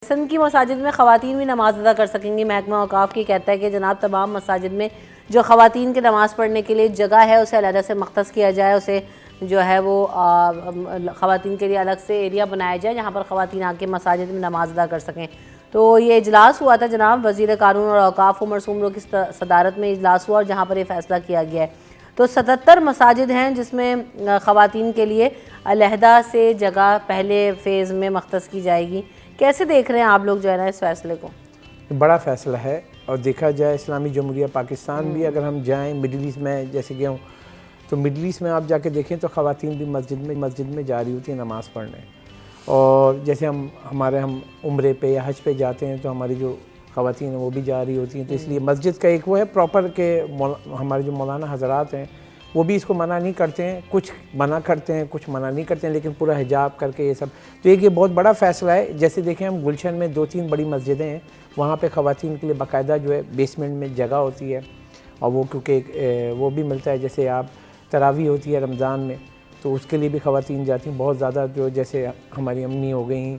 سندھ کی مساجد میں خواتین بھی نماز ادا کر سکیں گی. محکمہ اوقاف کی کہتا ہے کہ جناب تمام مساجد میں جو خواتین کی نماز پڑھنے کے لیے جگہ ہے اسے علیحدہ سے مختص کیا جائے, اسے جو ہے وہ خواتین کے لیے الگ سے ایریا بنایا جائے جہاں پر خواتین آ کے مساجد میں نماز ادا کر سکیں. تو یہ اجلاس ہوا تھا جناب, وزیر قانون اور اوقاف عمر سومرو کی صدارت میں اجلاس ہوا اور جہاں پر یہ فیصلہ کیا گیا ہے. تو 77 مساجد ہیں جس میں خواتین کے لیے علیحدہ سے جگہ پہلے فیز میں مختص کی جائے گی. کیسے دیکھ رہے ہیں آپ لوگ جو ہے نا اس فیصلے کو؟ بڑا فیصلہ ہے, اور دیکھا جائے اسلامی جمہوریہ پاکستان بھی اگر ہم جائیں مڈل ایسٹ میں جیسے گیا ہوں تو مڈل ایسٹ میں آپ جا کے دیکھیں تو خواتین بھی مسجد میں جا رہی ہوتی ہیں نماز پڑھنے. اور جیسے ہم عمرے پہ یا حج پہ جاتے ہیں تو ہماری جو خواتین ہیں وہ بھی جا رہی ہوتی ہیں. تو اس لیے مسجد کا ایک وہ ہے پراپر کہ ہمارے جو مولانا حضرات ہیں وہ بھی اس کو منع نہیں کرتے ہیں, کچھ منع کرتے ہیں کچھ منع نہیں کرتے ہیں, لیکن پورا حجاب کر کے یہ سب. تو ایک یہ بہت بڑا فیصلہ ہے. جیسے دیکھیں ہم گلشن میں 2-3 بڑی مسجدیں ہیں, وہاں پہ خواتین کے لیے باقاعدہ جو ہے بیسمنٹ میں جگہ ہوتی ہے, اور وہ کیونکہ وہ بھی ملتا ہے. جیسے آپ تراویح ہوتی ہے رمضان میں تو اس کے لیے بھی خواتین جاتی ہیں بہت زیادہ, جو جیسے ہماری امی ہو گئیں,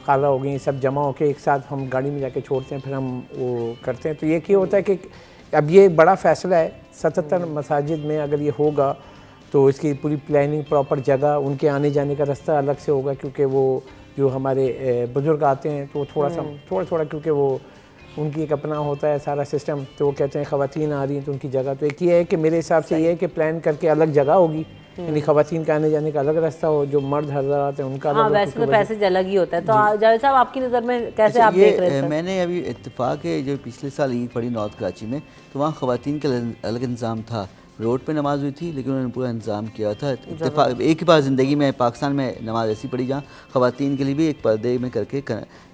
خالہ ہو گئیں, سب جمع ہو کے ایک ساتھ ہم گاڑی میں جا کے چھوڑتے ہیں, پھر ہم وہ کرتے ہیں. تو یہ کیا ہوتا ہے کہ اب یہ بڑا فیصلہ ہے. 77 مساجد میں اگر یہ ہوگا تو اس کی پوری پلاننگ پراپر جگہ, ان کے آنے جانے کا راستہ الگ سے ہوگا, کیونکہ وہ جو ہمارے بزرگ آتے ہیں تو تھوڑا کیونکہ وہ ان کی ایک اپنا ہوتا ہے سارا سسٹم, تو وہ کہتے ہیں خواتین آ رہی ہیں تو ان کی جگہ. تو ایک یہ ہے کہ میرے حساب سے یہ ہے کہ پلان کر کے الگ جگہ ہوگی, یعنی خواتین کا آنے جانے کا الگ راستہ ہو, جو مرد حضرات ہیں ان کا الگ. ویسے تو پیسے الگ ہی ہوتا ہے. تو جاوید صاحب آپ کی نظر میں کیسے آپ دیکھ رہے ہیں؟ میں نے ابھی اتفاق ہے جو پچھلے سال عید پڑی نارتھ کراچی میں, تو وہاں خواتین کا الگ انتظام تھا. روڈ پہ نماز ہوئی تھی لیکن انہوں نے پورا انتظام کیا تھا. اتفاق ایک ہی بار زندگی میں پاکستان میں نماز ایسی پڑھی جہاں خواتین کے لیے بھی ایک پردے میں کر کے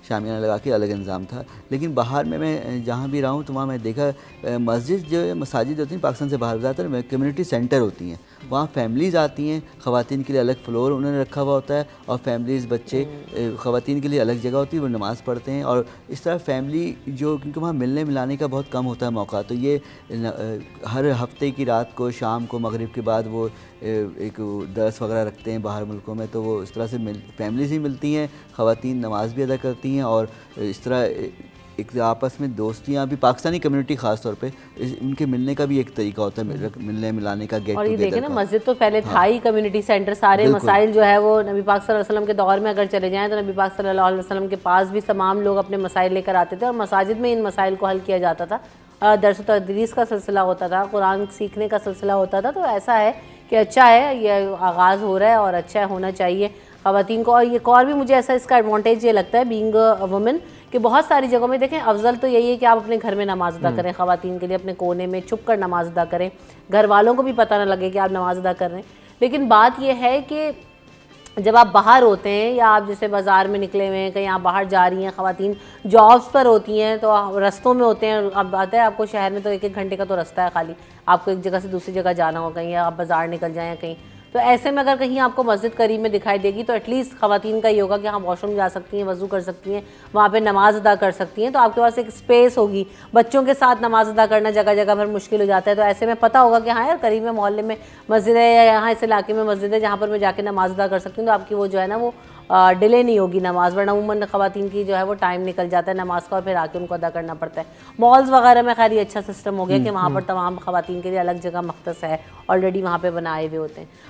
شامیانہ لگا کے الگ انتظام تھا. لیکن باہر میں جہاں بھی رہا ہوں تو وہاں میں دیکھا مساجد ہوتی ہیں پاکستان سے باہر زیادہ تر کمیونٹی سینٹر ہوتی ہیں, وہاں فیملیز آتی ہیں, خواتین کے لیے الگ فلور انہوں نے رکھا ہوا ہوتا ہے, اور فیملیز بچے خواتین کے لیے الگ جگہ ہوتی ہے, وہ نماز پڑھتے ہیں. اور اس طرح فیملی جو کیونکہ وہاں ملنے ملانے کا بہت کم ہوتا ہے موقع, تو یہ ہر ہفتے کی رات کو شام کو مغرب کے بعد وہ ایک درس وغیرہ رکھتے ہیں باہر ملکوں میں, تو وہ اس طرح سے فیملیز ہی ملتی ہیں, خواتین نماز بھی ادا کرتی ہیں, اور اس طرح ایک آپس میں دوستیاں بھی پاکستانی کمیونٹی خاص طور پہ ان کے ملنے کا بھی ایک طریقہ ہوتا ہے, ملنے ملانے کا, گیٹ اور یہ ٹوگیدر دیکھیں نا کا. مسجد تو پہلے تھا ہی کمیونٹی سینٹر, سارے مسائل جو ہے وہ نبی پاک صلی اللہ علیہ وسلم کے دور میں اگر چلے جائیں تو نبی پاک صلی اللہ علیہ وسلم کے پاس بھی تمام لوگ اپنے مسائل لے کر آتے تھے, اور مساجد میں ان مسائل کو حل کیا جاتا تھا. درس و تدریس کا سلسلہ ہوتا تھا, قرآن سیکھنے کا سلسلہ ہوتا تھا. تو ایسا ہے کہ اچھا ہے, یہ آغاز ہو رہا ہے اور اچھا ہونا چاہیے خواتین کو. اور ایک اور بھی مجھے ایسا اس کا ایڈوانٹیج یہ لگتا ہے بینگ اے وومن, کہ بہت ساری جگہوں میں دیکھیں افضل تو یہی ہے کہ آپ اپنے گھر میں نماز ادا کریں, خواتین کے لیے اپنے کونے میں چھپ کر نماز ادا کریں, گھر والوں کو بھی پتہ نہ لگے کہ آپ نماز ادا کر رہے ہیں. لیکن بات یہ ہے کہ جب آپ باہر ہوتے ہیں یا آپ جیسے بازار میں نکلے ہوئے ہیں, کہیں آپ باہر جا رہی ہیں, خواتین جابس پر ہوتی ہیں تو رستوں میں ہوتے ہیں. اب آتا ہے آپ کو شہر میں تو 1-1 گھنٹے کا تو رستہ ہے خالی, آپ کو ایک جگہ سے دوسری جگہ جانا ہو, کہیں آپ بازار نکل جائیں کہیں, تو ایسے میں اگر کہیں آپ کو مسجد قریب میں دکھائی دے گی تو ایٹ لیسٹ خواتین کا یہ ہوگا کہ ہاں واش روم جا سکتی ہیں, وضو کر سکتی ہیں, وہاں پہ نماز ادا کر سکتی ہیں. تو آپ کے پاس ایک اسپیس ہوگی. بچوں کے ساتھ نماز ادا کرنا جگہ جگہ پر مشکل ہو جاتا ہے, تو ایسے میں پتہ ہوگا کہ ہاں یار قریب میں محلے میں مسجد ہے یا یہاں اس علاقے میں مسجد ہے جہاں پر میں جا کے نماز ادا کر سکتی ہوں. تو آپ کی وہ جو ہے نا وہ ڈیلے نہیں ہوگی نماز, ورنہ عموماً خواتین کی جو ہے وہ ٹائم نکل جاتا ہے نماز کا اور پھر آ کے ان کو ادا کرنا پڑتا ہے. مالز وغیرہ میں خیر یہ اچھا سسٹم ہو گیا کہ وہاں پر تمام خواتین کے لیے الگ جگہ مختص ہے, آلریڈی وہاں پہ بنائے ہوئے ہوتے ہیں.